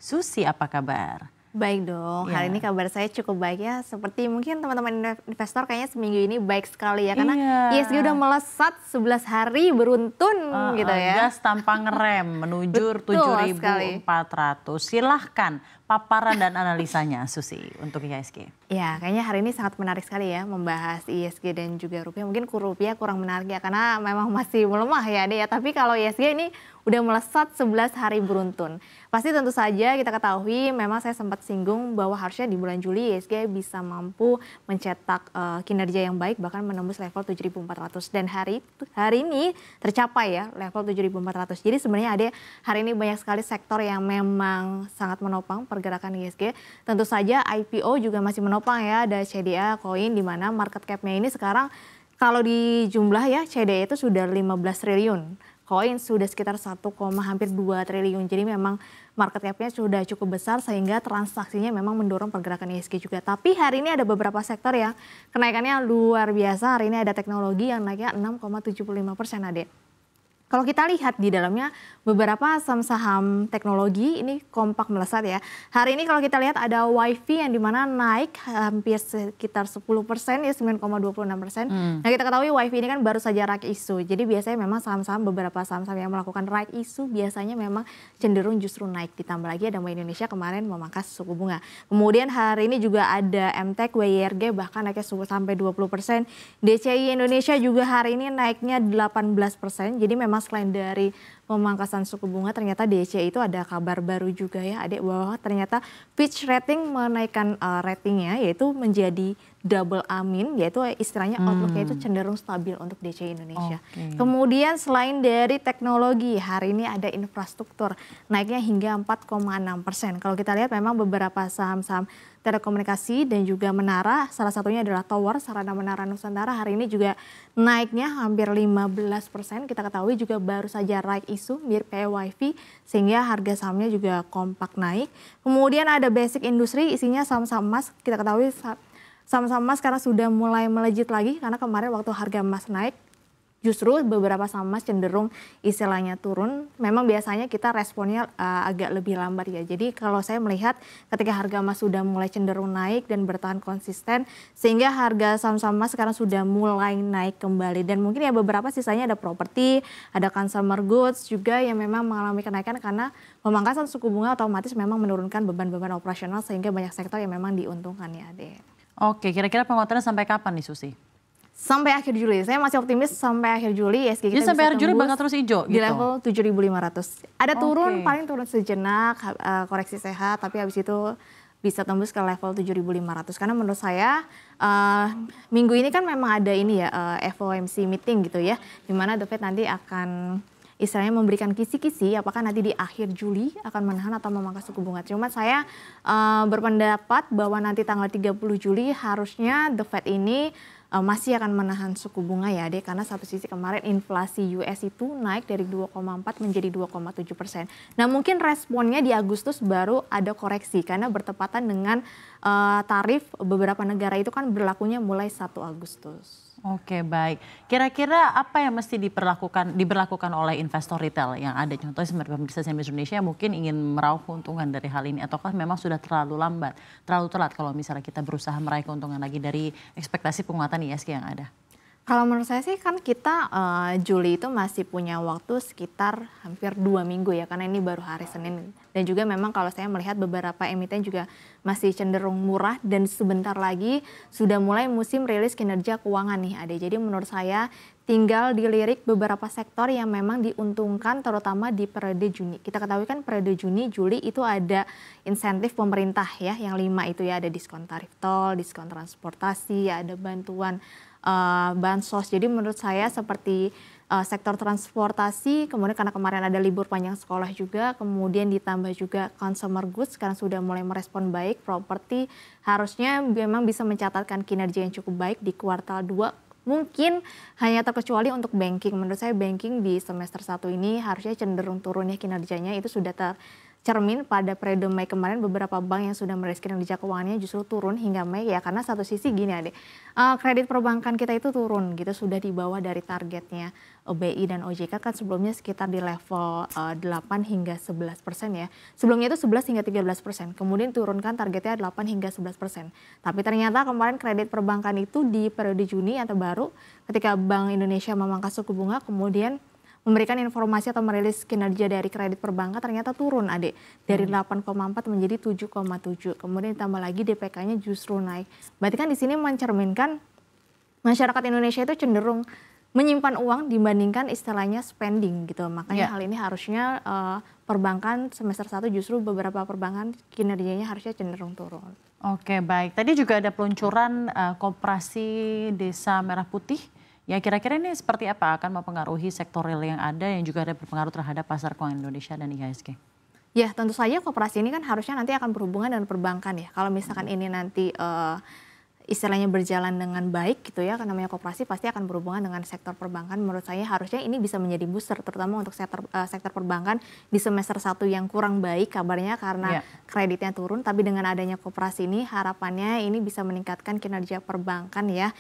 Susi, apa kabar? Baik dong, hari ini kabar saya cukup baik ya. Seperti mungkin teman-teman investor kayaknya seminggu ini baik sekali ya. Karena ISG udah melesat 11 hari beruntun gitu ya. Gas tanpa ngerem menuju 7.400. Silahkan paparan dan analisanya Susi untuk ISG. Ya, kayaknya hari ini sangat menarik sekali ya membahas ISG dan juga rupiah. Mungkin rupiah kurang menarik ya karena memang masih melemah ya Ade ya. Tapi kalau ISG ini udah melesat 11 hari beruntun. Pasti tentu saja kita ketahui memang saya sempat singgung bahwa harusnya di bulan Juli ISG bisa mampu mencetak kinerja yang baik bahkan menembus level 7.400 dan hari ini tercapai ya level 7.400. Jadi sebenarnya ada hari ini banyak sekali sektor yang memang sangat menopang pergerakan ISG. Tentu saja IPO juga masih menopang ya, ada CDA Coin di mana market cap-nya ini sekarang kalau di jumlah ya CDA itu sudah 15 triliun. Koin sudah sekitar 1,2 triliun. Jadi memang market cap-nya sudah cukup besar sehingga transaksinya memang mendorong pergerakan ISG juga. Tapi hari ini ada beberapa sektor yang kenaikannya luar biasa. Hari ini ada teknologi yang naiknya 6,75% Ade. Kalau kita lihat di dalamnya beberapa saham-saham teknologi ini kompak melesat ya. Hari ini kalau kita lihat ada WiFi yang dimana naik hampir sekitar 10% ya 9,26%. Nah kita ketahui WiFi ini kan baru saja right issue. Jadi biasanya memang saham-saham beberapa saham-saham yang melakukan right issue biasanya memang cenderung justru naik. Ditambah lagi ada Bank Indonesia kemarin memangkas suku bunga. Kemudian hari ini juga ada MTEK, WIRG bahkan naiknya sampai 20%. DCI Indonesia juga hari ini naiknya 18%. Jadi memang selain dari pemangkasan suku bunga ternyata DCI itu ada kabar baru juga ya adik bahwa ternyata Fitch Rating menaikkan ratingnya yaitu menjadi double A-, yaitu istilahnya outlook-nya itu cenderung stabil untuk DCI Indonesia. Kemudian selain dari teknologi hari ini ada infrastruktur naiknya hingga 4,6%. Kalau kita lihat memang beberapa saham-saham telekomunikasi dan juga menara, salah satunya adalah Tower, Sarana Menara Nusantara hari ini juga naiknya hampir 15%. Kita ketahui juga baru saja right issue mirip kayak WiFi sehingga harga sahamnya juga kompak naik. Kemudian ada Basic Industry isinya saham-saham emas. Kita ketahui saham-saham emas sekarang sudah mulai melejit lagi karena kemarin waktu harga emas naik justru beberapa saham emas cenderung istilahnya turun. Memang biasanya kita responnya agak lebih lambat ya. Jadi kalau saya melihat ketika harga emas sudah mulai cenderung naik dan bertahan konsisten sehingga harga saham-saham emas sekarang sudah mulai naik kembali. Dan mungkin ya beberapa sisanya ada properti, ada consumer goods juga yang memang mengalami kenaikan karena pemangkasan suku bunga otomatis memang menurunkan beban-beban operasional sehingga banyak sektor yang memang diuntungkan ya Ade. Oke, kira-kira penguatannya sampai kapan nih Susi? Sampai akhir Juli, saya masih optimis sampai akhir Juli ISG kita jadi sampai akhir Juli bakal terus hijau di gitu? level 7.500. Ada turun, paling turun sejenak, koreksi sehat, tapi habis itu bisa tembus ke level 7.500. Karena menurut saya minggu ini kan memang ada ini ya FOMC meeting gitu ya, di mana The Fed nanti akan istilahnya memberikan kisi-kisi apakah nanti di akhir Juli akan menahan atau memangkas suku bunga. Cuma saya berpendapat bahwa nanti tanggal 30 Juli harusnya The Fed ini masih akan menahan suku bunga ya Dek, karena satu sisi kemarin inflasi US itu naik dari 2,4 menjadi 2,7%. Nah mungkin responnya di Agustus baru ada koreksi karena bertepatan dengan tarif beberapa negara itu kan berlakunya mulai 1 Agustus. Oke baik, kira-kira apa yang mesti diberlakukan oleh investor retail yang ada contohnya seperti pemirsa CNBC Indonesia mungkin ingin meraup keuntungan dari hal ini ataukah memang sudah terlalu lambat, terlalu telat kalau misalnya kita berusaha meraih keuntungan lagi dari ekspektasi penguatan ISG yang ada? Kalau menurut saya sih kan kita Juli itu masih punya waktu sekitar hampir 2 minggu ya karena ini baru hari Senin. Dan juga memang kalau saya melihat beberapa emiten juga masih cenderung murah dan sebentar lagi sudah mulai musim rilis kinerja keuangan nih Ade. Jadi menurut saya tinggal dilirik beberapa sektor yang memang diuntungkan terutama di periode Juni. Kita ketahui kan periode Juni, Juli itu ada insentif pemerintah ya yang 5 itu ya ada diskon tarif tol, diskon transportasi, ada bantuan bansos. Jadi menurut saya seperti sektor transportasi, kemudian karena kemarin ada libur panjang sekolah juga, kemudian ditambah juga consumer goods sekarang sudah mulai merespon baik, properti harusnya memang bisa mencatatkan kinerja yang cukup baik di kuartal 2. Mungkin hanya terkecuali untuk banking. Menurut saya banking di semester 1 ini harusnya cenderung turunnya kinerjanya itu sudah cermin pada periode Mei kemarin beberapa bank yang sudah merilis kinerja keuangannya justru turun hingga Mei ya, karena satu sisi gini Adik, kredit perbankan kita itu turun gitu, sudah di bawah dari targetnya BI dan OJK kan sebelumnya sekitar di level 8 hingga 11% ya. Sebelumnya itu 11 hingga 13%, kemudian turunkan targetnya 8 hingga 11%. Tapi ternyata kemarin kredit perbankan itu di periode Juni atau baru ketika Bank Indonesia memangkas suku bunga kemudian memberikan informasi atau merilis kinerja dari kredit perbankan ternyata turun Adik. Dari 8,4 menjadi 7,7. Kemudian ditambah lagi DPK-nya justru naik. Berarti kan di sini mencerminkan masyarakat Indonesia itu cenderung menyimpan uang dibandingkan istilahnya spending gitu. Makanya hal ini harusnya perbankan semester 1 justru beberapa perbankan kinerjanya harusnya cenderung turun. Oke, baik. Tadi juga ada peluncuran Koperasi Desa Merah Putih. Ya, kira-kira ini seperti apa akan mempengaruhi sektor real yang ada yang juga ada berpengaruh terhadap pasar keuangan Indonesia dan IHSG? Ya, tentu saja koperasi ini kan harusnya nanti akan berhubungan dengan perbankan ya. Kalau misalkan ini nanti istilahnya berjalan dengan baik gitu ya, karena namanya koperasi pasti akan berhubungan dengan sektor perbankan. Menurut saya harusnya ini bisa menjadi booster terutama untuk sektor perbankan di semester 1 yang kurang baik kabarnya karena kreditnya turun, tapi dengan adanya koperasi ini harapannya ini bisa meningkatkan kinerja perbankan ya.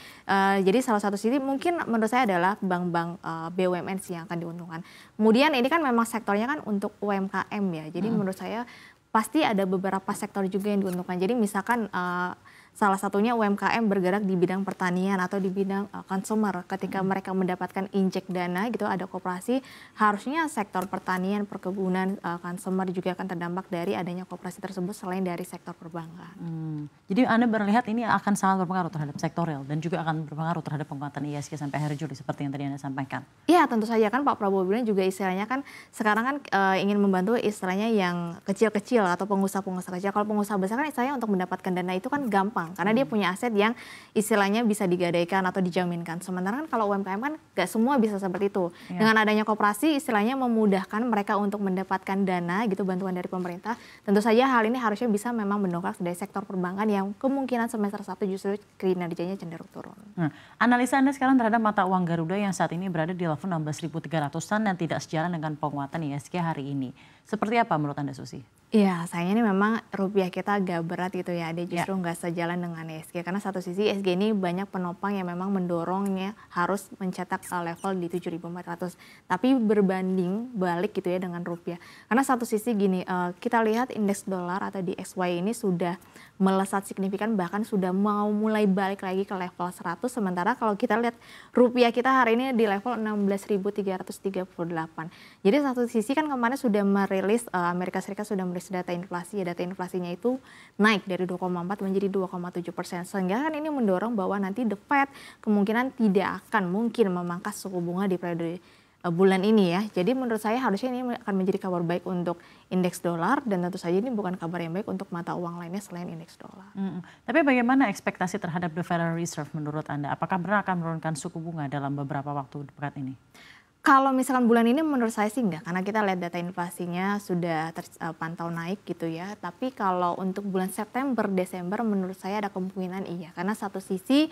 Jadi salah satu sisi mungkin menurut saya adalah bank-bank BUMN sih yang akan diuntungkan. Kemudian ini kan memang sektornya kan untuk UMKM ya. Jadi menurut saya pasti ada beberapa sektor juga yang diuntungkan. Jadi misalkan salah satunya UMKM bergerak di bidang pertanian atau di bidang consumer. Ketika mereka mendapatkan injek dana gitu, ada koperasi, harusnya sektor pertanian, perkebunan, consumer juga akan terdampak dari adanya koperasi tersebut selain dari sektor perbankan. Jadi Anda melihat ini akan sangat berpengaruh terhadap sektor real dan juga akan berpengaruh terhadap penguatan IHSG sampai akhir Juli seperti yang tadi Anda sampaikan? Iya, tentu saja kan Pak Prabowo bilang juga istilahnya kan sekarang kan ingin membantu istilahnya yang kecil-kecil atau pengusaha-pengusaha kecil. Kalau pengusaha besar kan istilahnya untuk mendapatkan dana itu kan gampang karena dia punya aset yang istilahnya bisa digadaikan atau dijaminkan. Sementara kan kalau UMKM kan gak semua bisa seperti itu. Dengan adanya koperasi istilahnya memudahkan mereka untuk mendapatkan dana gitu, bantuan dari pemerintah. Tentu saja hal ini harusnya bisa memang mendongkrak dari sektor perbankan yang kemungkinan semester 1 justru kinerjanya cenderung turun. Analisa Anda sekarang terhadap mata uang Garuda yang saat ini berada di level 16.300-an dan tidak sejalan dengan penguatan IHSG hari ini. Seperti apa menurut Anda, Susi? Iya, sayangnya ini memang rupiah kita agak berat gitu ya, dia justru nggak sejalan dengan IHSG. Karena satu sisi IHSG ini banyak penopang yang memang mendorongnya harus mencetak level di 7.400. Tapi berbanding balik gitu ya dengan rupiah. Karena satu sisi gini, kita lihat indeks dolar atau DXY ini sudah melesat signifikan, bahkan sudah mau mulai balik lagi ke level 100. Sementara kalau kita lihat rupiah kita hari ini di level 16.338. Jadi satu sisi kan kemarin sudah merilis, Amerika Serikat sudah merilis data inflasi, ya data inflasinya itu naik dari 2,4 menjadi 2,7%. Sehingga kan ini mendorong bahwa nanti The Fed kemungkinan tidak akan mungkin memangkas suku bunga di periode bulan ini ya. Jadi menurut saya harusnya ini akan menjadi kabar baik untuk indeks dolar dan tentu saja ini bukan kabar yang baik untuk mata uang lainnya selain indeks dolar. Tapi bagaimana ekspektasi terhadap the Federal Reserve menurut Anda? Apakah benar akan menurunkan suku bunga dalam beberapa waktu dekat ini? Kalau misalkan bulan ini menurut saya sih enggak, karena kita lihat data inflasinya sudah terpantau naik gitu ya. Tapi kalau untuk bulan September, Desember menurut saya ada kemungkinan iya. Karena satu sisi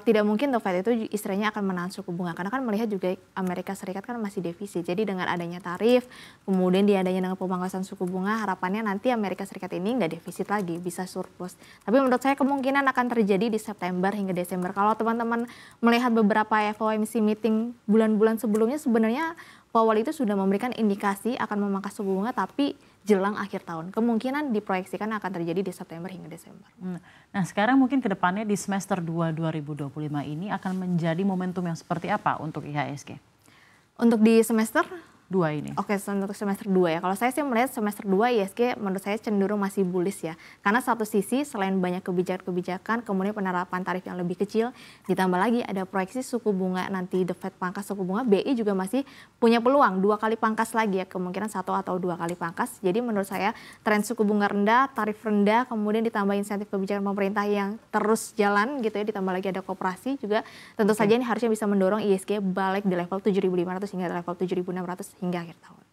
tidak mungkin The Fed itu istilahnya akan menahan suku bunga. Karena kan melihat juga Amerika Serikat kan masih defisit. Jadi dengan adanya tarif, kemudian diadanya dengan pemangkasan suku bunga, harapannya nanti Amerika Serikat ini nggak defisit lagi, bisa surplus. Tapi menurut saya kemungkinan akan terjadi di September hingga Desember. Kalau teman-teman melihat beberapa FOMC meeting bulan-bulan sebelumnya sebenarnya Powell itu sudah memberikan indikasi akan memangkas suku bunga tapi jelang akhir tahun. Kemungkinan diproyeksikan akan terjadi di September hingga Desember. Nah sekarang mungkin ke depannya di semester 2 2025 ini akan menjadi momentum yang seperti apa untuk IHSG? Untuk di semester 2 ini. Oke, untuk semester 2 ya. Kalau saya sih melihat semester 2 IHSG menurut saya cenderung masih bullish ya. Karena satu sisi selain banyak kebijakan-kebijakan, kemudian penerapan tarif yang lebih kecil, ditambah lagi ada proyeksi suku bunga nanti The Fed pangkas suku bunga, BI juga masih punya peluang 2 kali pangkas lagi ya, kemungkinan 1 atau 2 kali pangkas. Jadi menurut saya tren suku bunga rendah, tarif rendah, kemudian ditambah insentif kebijakan pemerintah yang terus jalan gitu ya, ditambah lagi ada koperasi juga, tentu saja ini harusnya bisa mendorong IHSG balik di level 7.500 hingga level 7.600 hingga akhir tahun.